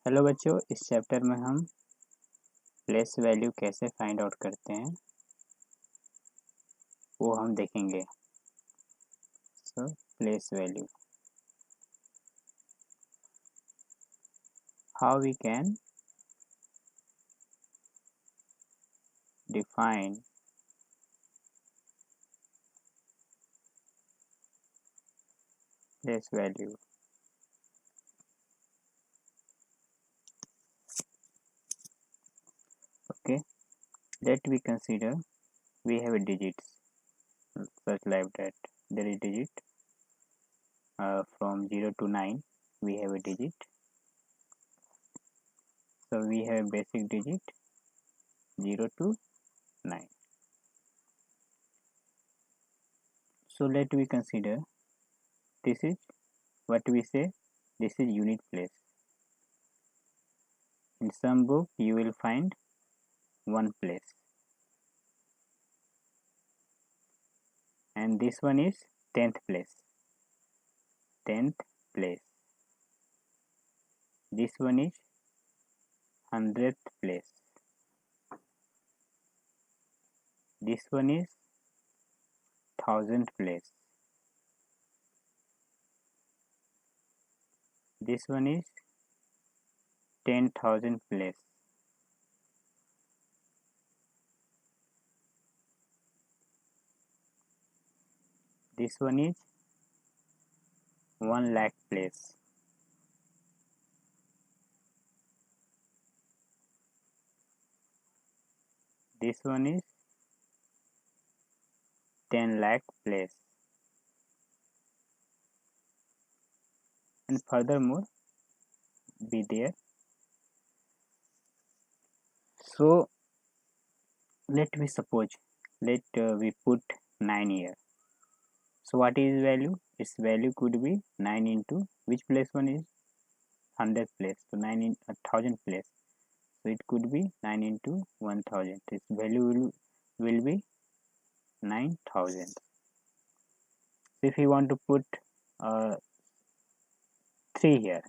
Hello बच्चों, इस chapter में हम प्लेस वैल्यू कैसे फाइंड आउट करते हैं वो हम देखेंगे। So place value, how we can define place value. Okay, let we consider we have a digits such like that there is digit from 0 to 9 we have a digit. So we have basic digit 0 to 9. So let we consider this is what we say, this is unit place. In some book you will find one place, and this one is 10th place. This one is 100th place. This one is 1000th place. This one is 10,000th place. This one is 1 lakh place. This one is 10 lakh place. And furthermore be there. So let we suppose, we put 9 here. So what is value? Its value could be 9 into which place one is 100th place. So 9 in 1000 place. So it could be 9 into 1000. Its value will be 9000. So if you want to put 3 here,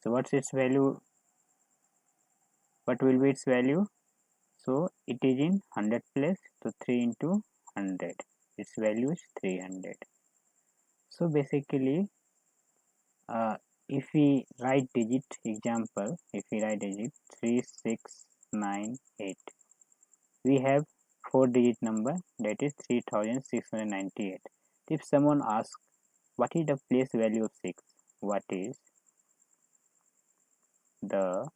so what's its value? What will be its value? So it is in 100 place, so 3 into 100, its value is 300. So basically if we write digit example, if we write digit 3698, we have 4-digit number, that is 3698. If someone asks what is the place value of 6, what is the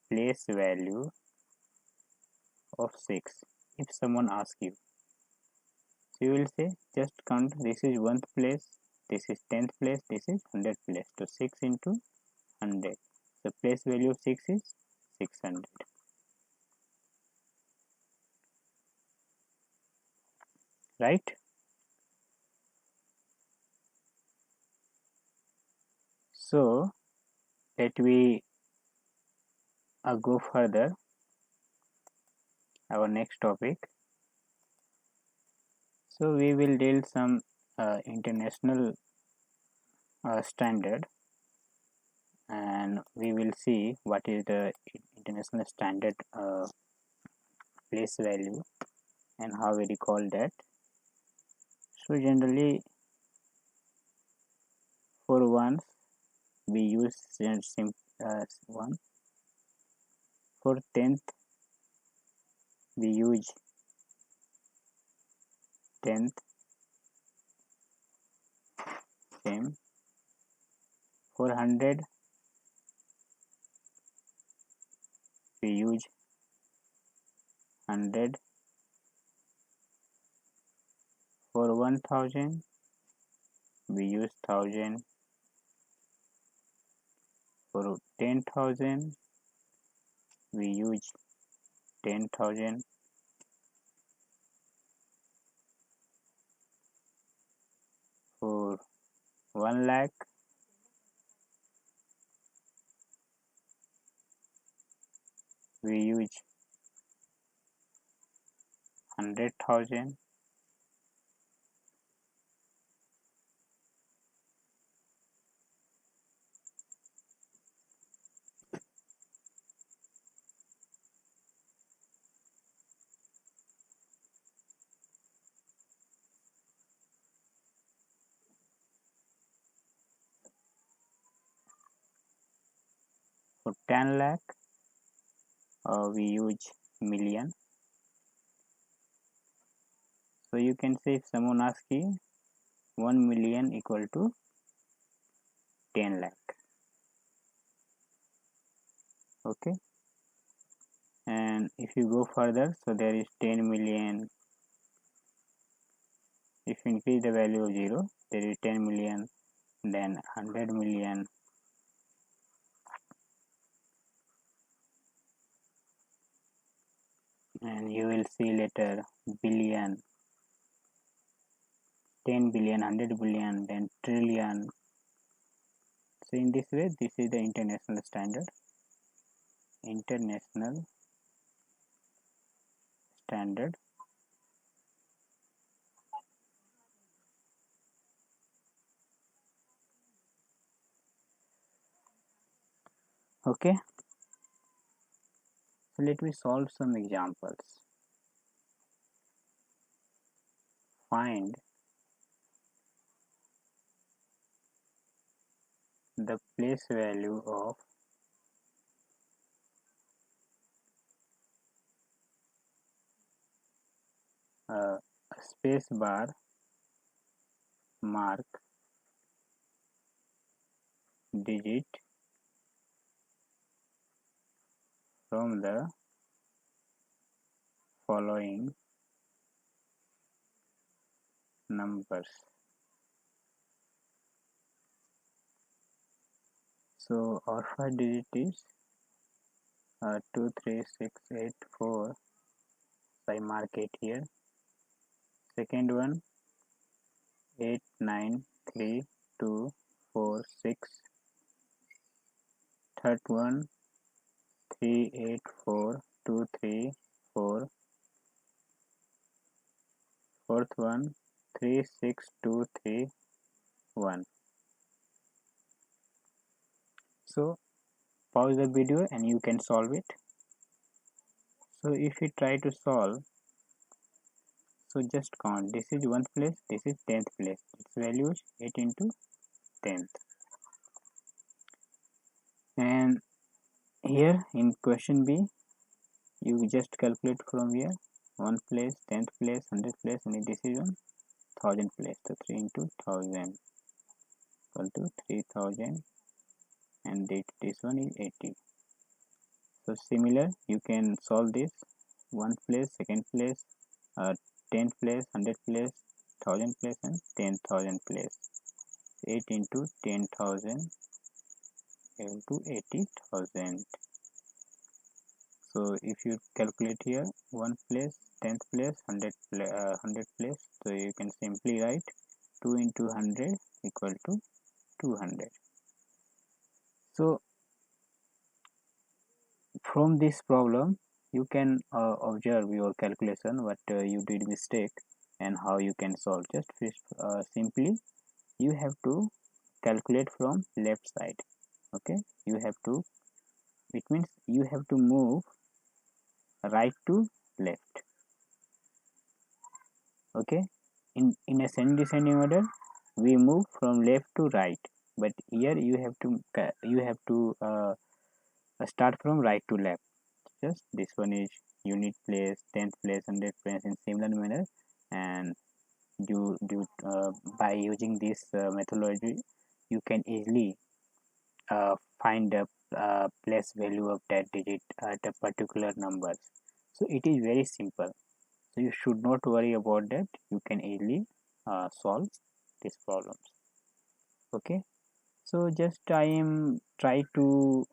place value of 6, if someone asks you, so you will say just count, this is 1th place, this is 10th place, this is 100th place, so 6 into 100, the place value of 6 is 600. Right? So let we go further our next topic. So we will deal some international standard, and we will see what is the international standard place value and how we recall that. So generally for ones we use 1, for 10th we use 10th, same, for 100 we use 100, for 1000 we use 1000, for 10,000 we use 10,000, for 1 lakh we use 100,000, For 10 lakh, we use million. So you can say if someone asks you 1 million equal to 10 lakh. Okay. And if you go further, so there is 10 million. If you increase the value of 0, there is 10 million, then 100 million, and you will see later billion, 10 billion, 100 billion, then trillion. So in this way, this is the international standard. International standard. Okay. So let me solve some examples. Find the place value of a space bar mark digit from the following numbers. So our first digit is 23684. So I mark it here. Second one 893246. Third one 384234. Fourth one 36231. So pause the video and you can solve it. So if you try to solve, so just count. This is 1st place, this is 10th place. Its value is 8 into 10th. And here in question B, you just calculate from here 1st place, 10th place, 100th place, and this is 1000 place. So 3 into 1000 equal to 3000, and this one is 80. So similar, you can solve this 1st place, 2nd place, 10th place, 100th place, 1000 place, and 10,000 place. 8 into 10,000 equal to 80,000. So if you calculate here 1st place, 10th place, 100 place, so you can simply write 2 into 100 equal to 200. So from this problem you can observe your calculation, what you did mistake and how you can solve. Just simply you have to calculate from left side. Okay, you have to, it means you have to move right to left. Okay, in ascending descending order we move from left to right, but here you have to start from right to left. Just this one is unit place, 10th place, 100th place in similar manner, and by using this methodology you can easily find the place value of that digit at a particular number. So it is very simple, so you should not worry about that. You can easily solve these problems. Okay, so just I am try to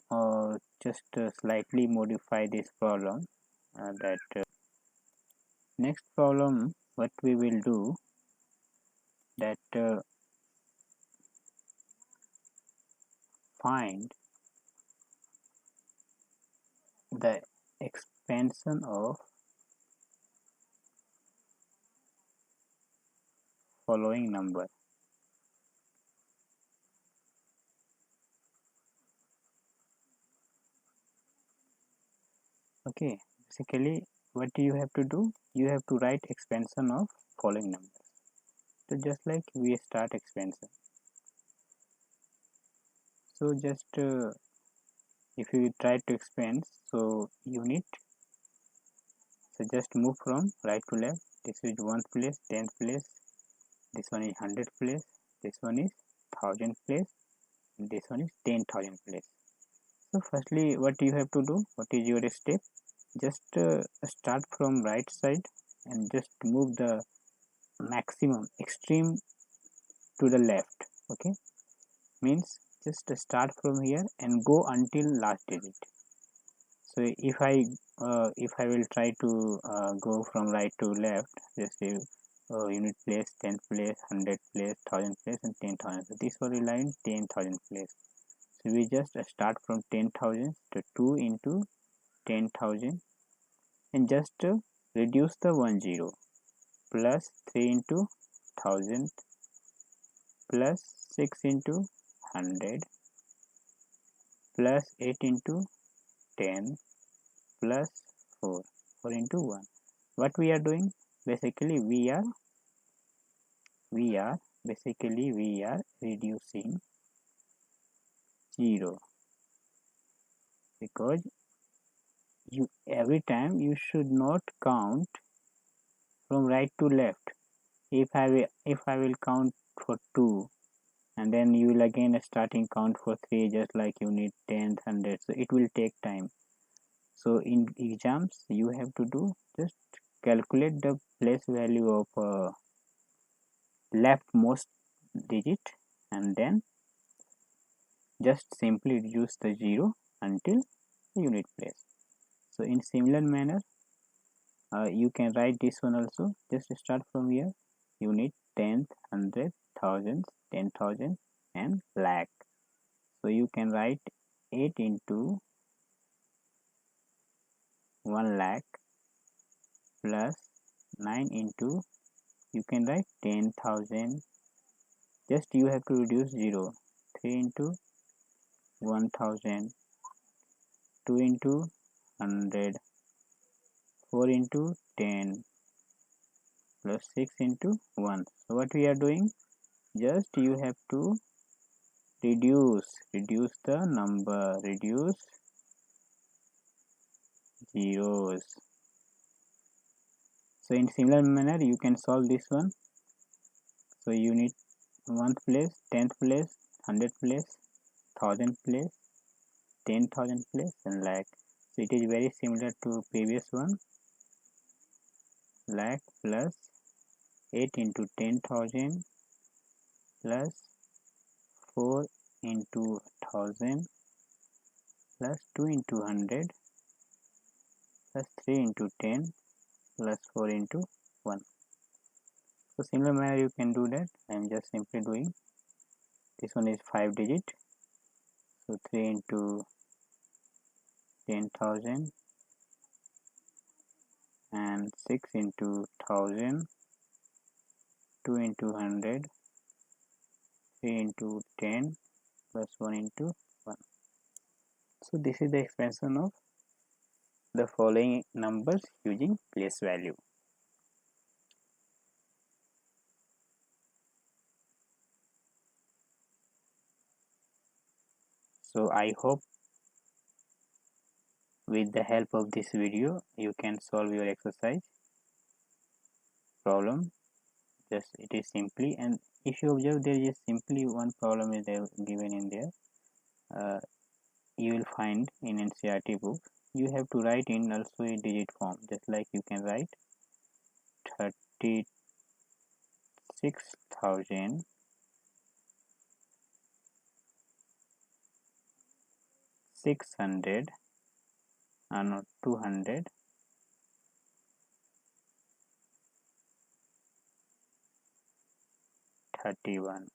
just slightly modify this problem. That next problem what we will do, that find the expansion of following number. Okay, basically what you have to do, you have to write expansion of following numbers. So just like we start expansion, so just if you try to expand, so unit, so just move from right to left. This is 1th place, 10th place, this one is 100th place, this one is 1000th place, and this one is 10,000th place. So firstly, what you have to do, what is your step, just start from right side and just move the maximum extreme to the left. Okay, means just start from here and go until last digit. So if I will try to go from right to left, just unit place, 10th place, 100th place, 1000th place, and 10,000. So this was the line 10,000th place. So we just start from 10,000 to 2 into 10,000 and just reduce the 10 plus 3 into 1000 plus 6 into 100 plus 8 into 10 plus 4, 4 into 1. What we are doing, basically we are reducing 0, because you every time you should not count from right to left. If I will count for 2 and then you will again starting count for 3, just like you need 10th, 100, so it will take time. So in exams you have to do, just calculate the place value of leftmost digit and then just simply reduce the 0 until the unit place. So in similar manner, you can write this one also. Just start from here, unit, 10th, 100, thousands, 10,000 and lakh. So you can write 8 into 1 lakh plus 9 into, you can write 10,000. Just you have to reduce 0. 3 into 1000, 2 into 100, 4 into 10 plus 6 into 1. So what we are doing, just you have to reduce the number, reduce zeros. So in similar manner you can solve this one. So you need 1th place, 10th place, 100th place, 1000th place, 10,000 place and lakh. So it is very similar to previous one. Lakh plus 8 into 10,000 plus 4 into 1000 plus 2 into 100 plus 3 into 10 plus 4 into 1. So similar manner you can do that. I am just simply doing, this one is 5 digit, so 3 into 10,000 and 6 into 1000, 2 into 100, 3 into 10 plus 1 into 1. So this is the expansion of the following numbers using place value. So I hope with the help of this video you can solve your exercise problem. Just it is simply, and if you observe, there is simply one problem is there given in there. You will find in NCERT book, you have to write in also a digit form, just like you can write 36,000 600 and 200 31.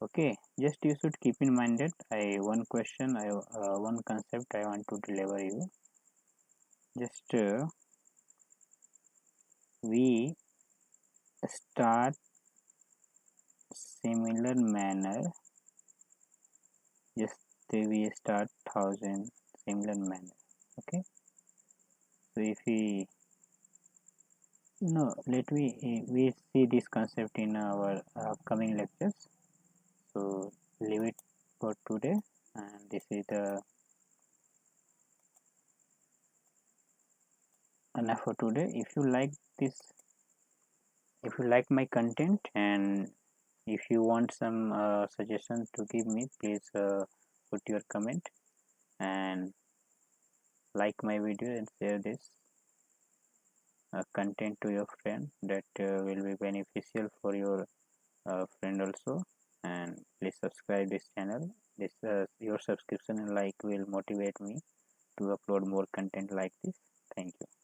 Okay, just you should keep in mind that one concept I want to deliver you. Just we start similar manner, just we start 1000 similar manner. Okay, so if we let we see this concept in our upcoming lectures. So leave it today, and this is the enough for today. If you like my content, and if you want some suggestion to give me, please put your comment and like my video and share this content to your friend. That will be beneficial for your friend also. And please subscribe this channel. This your subscription and like will motivate me to upload more content like this. Thank you.